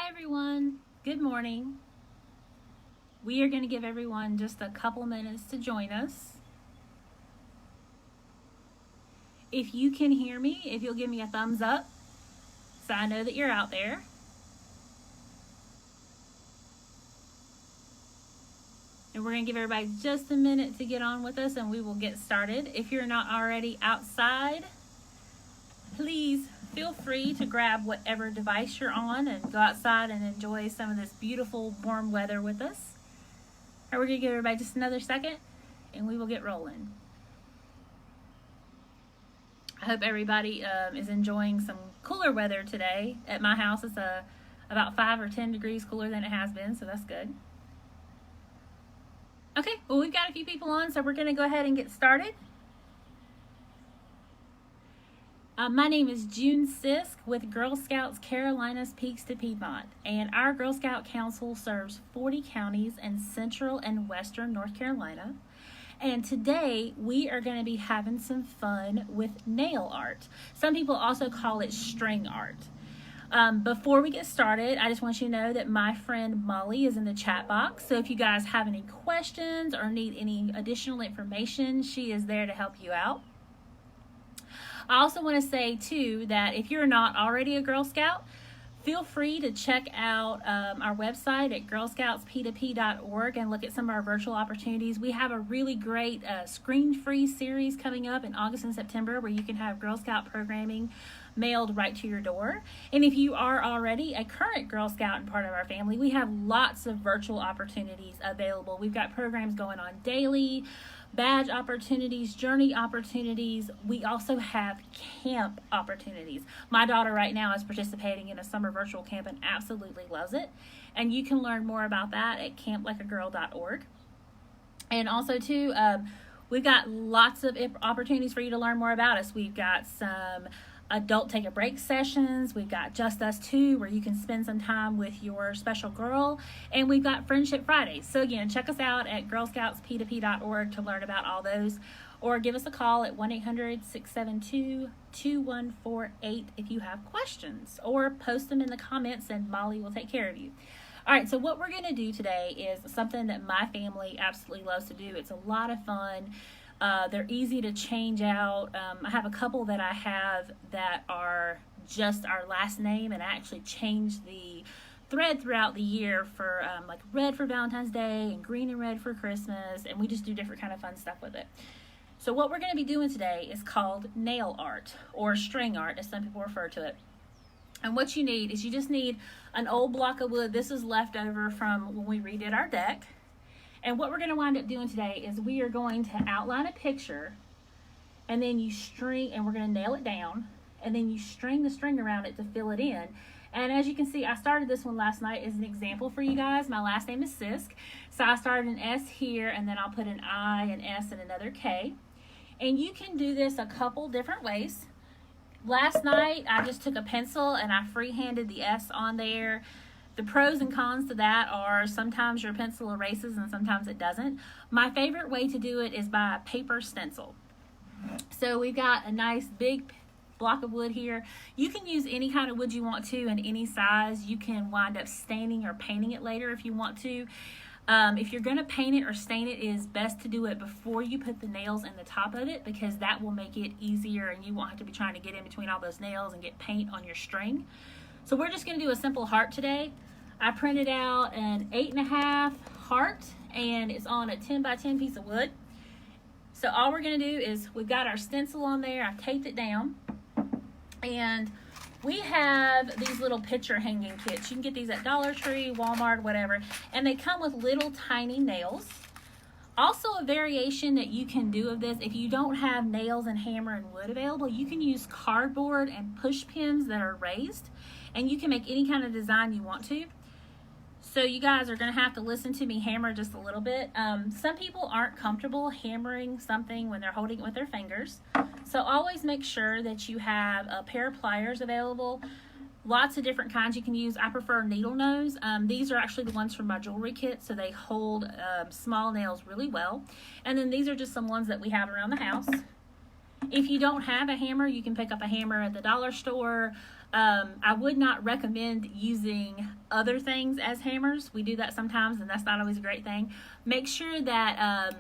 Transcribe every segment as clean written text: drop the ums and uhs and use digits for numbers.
everyone. Good morning. We are going to give everyone just a couple minutes to join us. If you can hear me, if you'll give me a thumbs up so I know that you're out there. And we're going to give everybody just a minute to get on with us and we will get started. If you're not already outside, please feel free to grab whatever device you're on and go outside and enjoy some of this beautiful warm weather with us. All right, we're going to give everybody just another second and we will get rolling. I hope everybody is enjoying some cooler weather today. At my house, it's about 5 or 10 degrees cooler than it has been, so that's good. Okay, well, we've got a few people on, so we're going to go ahead and get started. My name is June Sisk with Girl Scouts Carolinas Peaks to Piedmont, and our Girl Scout Council serves 40 counties in central and western North Carolina. And today we are going to be having some fun with nail art. Some people also call it string art. Before we get started, I just want you to know that my friend Molly is in the chat box. So if you guys have any questions or need any additional information, she is there to help you out. I also want to say, too, that if you're not already a Girl Scout, feel free to check out our website at girlscoutsp2p.org and look at some of our virtual opportunities. We have a really great screen-free series coming up in August and September where you can have Girl Scout programming mailed right to your door. And if you are already a current Girl Scout and part of our family, we have lots of virtual opportunities available. We've got programs going on daily, badge opportunities, journey opportunities. We also have camp opportunities. My daughter right now is participating in a summer virtual camp and absolutely loves it. And you can learn more about that at camplikeagirl.org. And also too, we've got lots of opportunities for you to learn more about us. We've got some adult take a break sessions. We've got Just Us 2 where you can spend some time with your special girl, and we've got Friendship Fridays. So again, check us out at girlscoutsp2p.org to learn about all those, or give us a call at 1-800-672-2148 if you have questions, or post them in the comments and Molly will take care of you. All right, so what we're going to do today is something that my family absolutely loves to do. It's a lot of fun. They're easy to change out. I have a couple that I have that are just our last name, and I actually change the thread throughout the year for like red for Valentine's Day and green and red for Christmas, and we just do different kind of fun stuff with it. So what we're going to be doing today is called nail art, or string art as some people refer to it. And what you need is you just need an old block of wood. This is left over from when we redid our deck. And what we're going to wind up doing today is we are going to outline a picture, and then you string, and we're going to nail it down, and then you string the string around it to fill it in. And as you can see, I started this one last night as an example for you guys. My last name is Sisk, so I started an S here, and then I'll put an I, an S, and another K. And you can do this a couple different ways. Last night, I just took a pencil and I freehanded the S on there. The pros and cons to that are sometimes your pencil erases and sometimes it doesn't. My favorite way to do it is by a paper stencil. So we've got a nice big block of wood here. You can use any kind of wood you want to in any size. You can wind up staining or painting it later if you want to. If you're going to paint it or stain it, it is best to do it before you put the nails in the top of it, because that will make it easier and you won't have to be trying to get in between all those nails and get paint on your string. So we're just going to do a simple heart today. I printed out an 8.5 heart, and it's on a 10 by 10 piece of wood. So all we're going to do is, we've got our stencil on there. I've taped it down, and we have these little picture hanging kits. You can get these at Dollar Tree, Walmart, whatever, and they come with little tiny nails. Also, a variation that you can do of this, if you don't have nails and hammer and wood available, you can use cardboard and push pins that are raised, and you can make any kind of design you want to. So you guys are going to have to listen to me hammer just a little bit. Some people aren't comfortable hammering something when they're holding it with their fingers. So always make sure that you have a pair of pliers available. Lots of different kinds you can use. I prefer needle nose. These are actually the ones from my jewelry kit, so they hold small nails really well. And then these are just some ones that we have around the house. If you don't have a hammer, you can pick up a hammer at the dollar store. I would not recommend using other things as hammers. We do that sometimes, and that's not always a great thing. Make sure that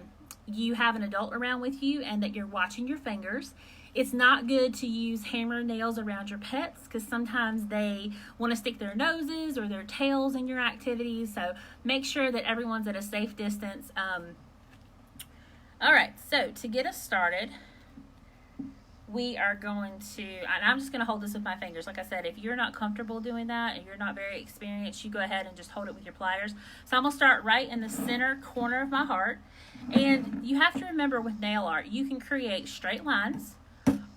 you have an adult around with you and that you're watching your fingers. It's not good to use hammer nails around your pets because sometimes they want to stick their noses or their tails in your activities. So make sure that everyone's at a safe distance. All right, so to get us started, we are going to, and I'm just going to hold this with my fingers. Like I said, if you're not comfortable doing that and you're not very experienced, you go ahead and just hold it with your pliers. So I'm going to start right in the center corner of my heart. And you have to remember with nail art, you can create straight lines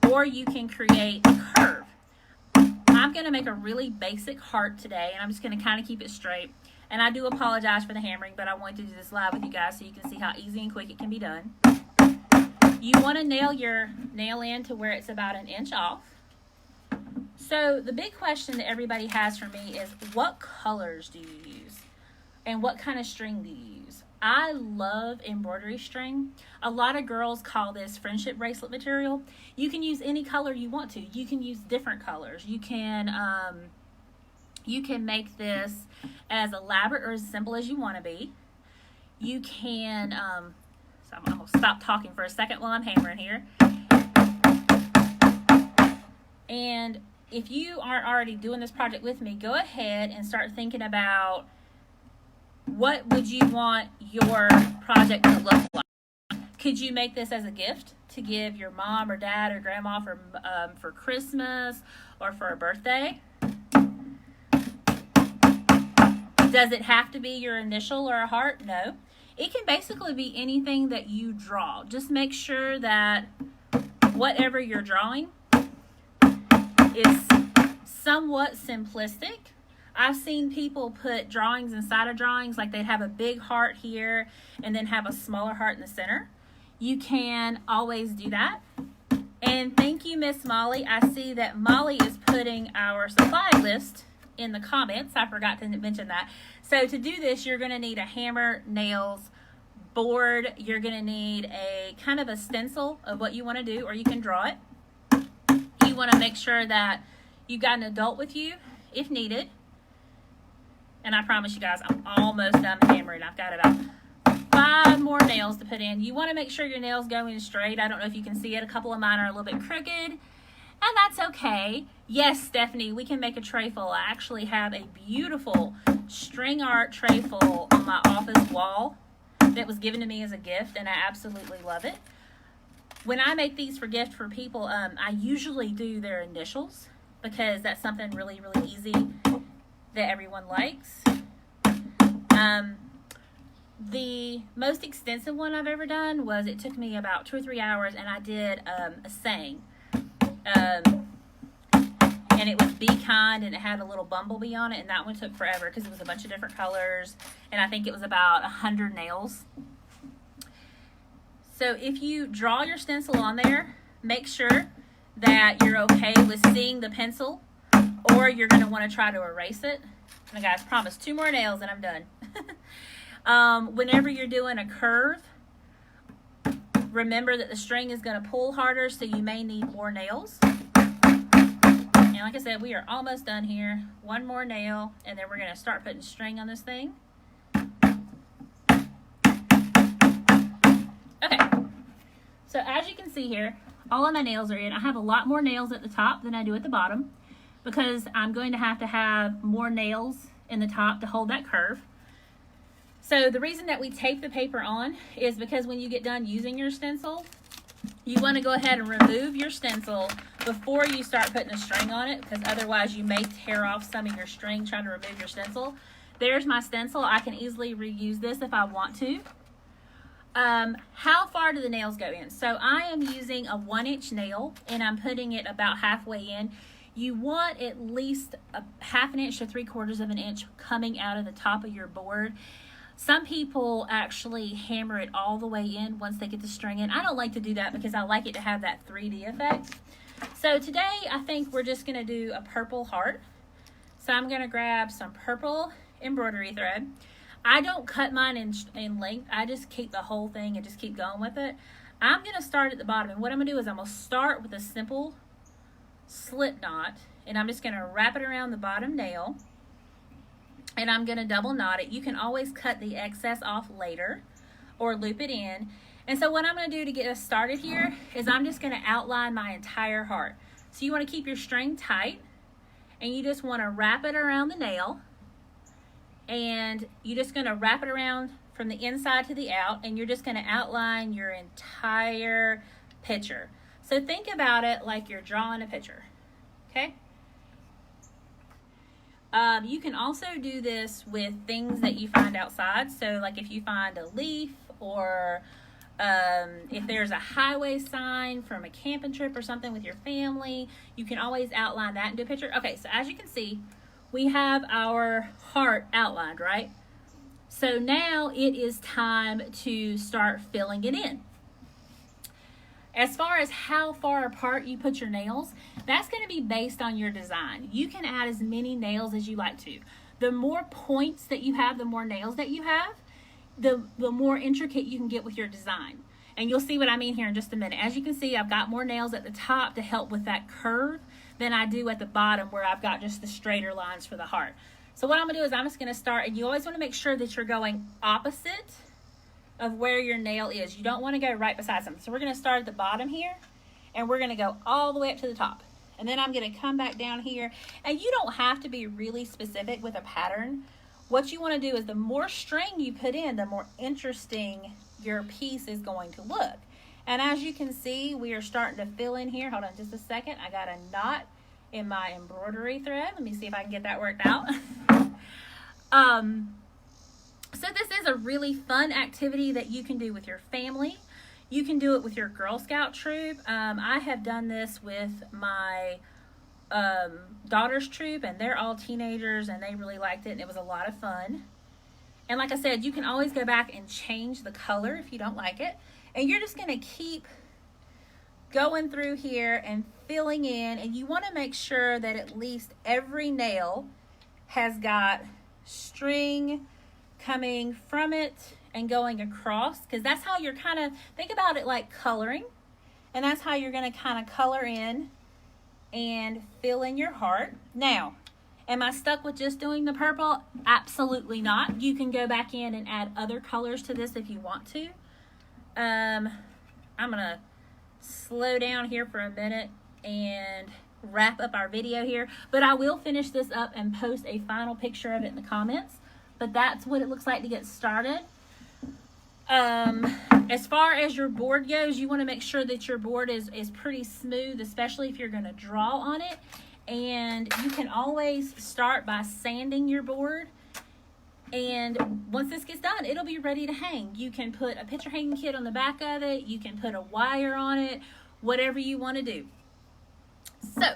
or you can create a curve. I'm going to make a really basic heart today, and I'm just going to kind of keep it straight. And I do apologize for the hammering, but I wanted to do this live with you guys so you can see how easy and quick it can be done. You want to nail your nail in to where it's about 1 inch off. So the big question that everybody has for me is, what colors do you use? And what kind of string do you use? I love embroidery string. A lot of girls call this friendship bracelet material. You can use any color you want to. You can use different colors. You can make this as elaborate or as simple as you want to be. You can, so I'm going to stop talking for a second while I'm hammering here. And if you aren't already doing this project with me, go ahead and start thinking about what would you want your project to look like. Could you make this as a gift to give your mom or dad or grandma for Christmas or for a birthday? Does it have to be your initial or a heart? No. It can basically be anything that you draw. Just make sure that whatever you're drawing is somewhat simplistic. I've seen people put drawings inside of drawings, like they'd have a big heart here and then have a smaller heart in the center. You can always do that. And thank you, Miss Molly. I see that Molly is putting our supply list in the comments. I forgot to mention that. So to do this, you're going to need a hammer, nails, board. You're going to need a kind of a stencil of what you want to do, or you can draw it. You want to make sure that you've got an adult with you if needed. And I promise you guys, I'm almost done hammering. I've got about 5 more nails to put in. You want to make sure your nails go in straight. I don't know if you can see it. A couple of mine are a little bit crooked, and that's okay. Yes, Stephanie, we can make a tray full. I actually have a beautiful string art tray full on my office wall that was given to me as a gift, and I absolutely love it. When I make these for gift for people, I usually do their initials because that's something really, really easy that everyone likes. The most extensive one I've ever done was, it took me about 2 or 3 hours, and I did a saying. And it was Be Kind, and it had a little bumblebee on it, and that one took forever because it was a bunch of different colors, and I think it was about 100 nails. So if you draw your stencil on there, make sure that you're okay with seeing the pencil, or you're going to want to try to erase it. And guys, promise 2 more nails and I'm done. Whenever you're doing a curve, remember that the string is going to pull harder, so you may need more nails. And like I said, we are almost done here. 1 more nail, and then we're going to start putting string on this thing. Okay, so as you can see here, all of my nails are in. I have a lot more nails at the top than I do at the bottom because I'm going to have more nails in the top to hold that curve. So the reason that we tape the paper on is because when you get done using your stencil, you want to go ahead and remove your stencil before you start putting a string on it, because otherwise you may tear off some of your string trying to remove your stencil. There's my stencil. I can easily reuse this if I want to. How far do the nails go in? So I am using a 1-inch nail, and I'm putting it about halfway in. You want at least a 1/2 inch to 3/4 of an inch coming out of the top of your board. Some people actually hammer it all the way in once they get the string in. I don't like to do that because I like it to have that 3D effect. So today I think we're just going to do a purple heart. So I'm going to grab some purple embroidery thread. I don't cut mine in length. I just keep the whole thing and just keep going with it. I'm going to start at the bottom, and what I'm going to do is I'm going to start with a simple slip knot, and I'm just going to wrap it around the bottom nail, and I'm going to double knot it. You can always cut the excess off later or loop it in. And so what I'm going to do to get us started here is I'm just going to outline my entire heart. So you want to keep your string tight, and you just want to wrap it around the nail, and you're just going to wrap it around from the inside to the out, and you're just going to outline your entire picture. So think about it like you're drawing a picture, okay? You can also do this with things that you find outside. So like if you find a leaf, or if there's a highway sign from a camping trip or something with your family, you can always outline that into a picture. Okay, so as you can see, we have our heart outlined, right? So now it is time to start filling it in. As far as how far apart you put your nails, that's going to be based on your design. You can add as many nails as you like to. The more points that you have, the more nails that you have, the more intricate you can get with your design. And you'll see what I mean here in just a minute. As you can see, I've got more nails at the top to help with that curve than I do at the bottom, where I've got just the straighter lines for the heart. So what I'm going to do is I'm just going to start, and you always want to make sure that you're going opposite of where your nail is. You don't want to go right beside something. So we're going to start at the bottom here, and we're going to go all the way up to the top. And then I'm going to come back down here, and you don't have to be really specific with a pattern. What you want to do is the more string you put in, the more interesting your piece is going to look. And as you can see, we are starting to fill in here. Hold on just a second. I got a knot in my embroidery thread. Let me see if I can get that worked out. So this is a really fun activity that you can do with your family. You can do it with your Girl Scout troop. I have done this with my daughter's troop, and they're all teenagers, and they really liked it, and it was a lot of fun. And like I said, you can always go back and change the color if you don't like it. And you're just going to keep going through here and filling in, and you want to make sure that at least every nail has got string coming from it and going across, because that's how you're kind of, think about it like coloring, and that's how you're going to kind of color in and fill in your heart. Now, am I stuck with just doing the purple? Absolutely not. You can go back in and add other colors to this if you want to. I'm going to slow down here for a minute and wrap up our video here, but I will finish this up and post a final picture of it in the comments. But that's what it looks like to get started. As far as your board goes, you want to make sure that your board is pretty smooth, especially if you're going to draw on it. And you can always start by sanding your board. And once this gets done, it'll be ready to hang. You can put a picture hanging kit on the back of it. You can put a wire on it, whatever you want to do. So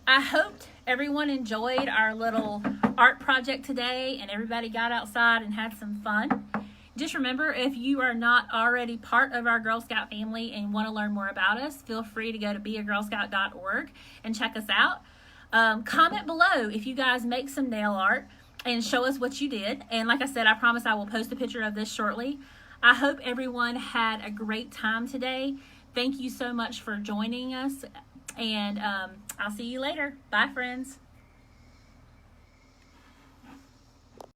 I hoped everyone enjoyed our little art project today, and everybody got outside and had some fun. Just remember, if you are not already part of our Girl Scout family and want to learn more about us, feel free to go to beagirlscout.org and check us out. Comment below if you guys make some nail art and show us what you did. And like I said, I promise I will post a picture of this shortly. I hope everyone had a great time today. Thank you so much for joining us, and I'll see you later. Bye, friends.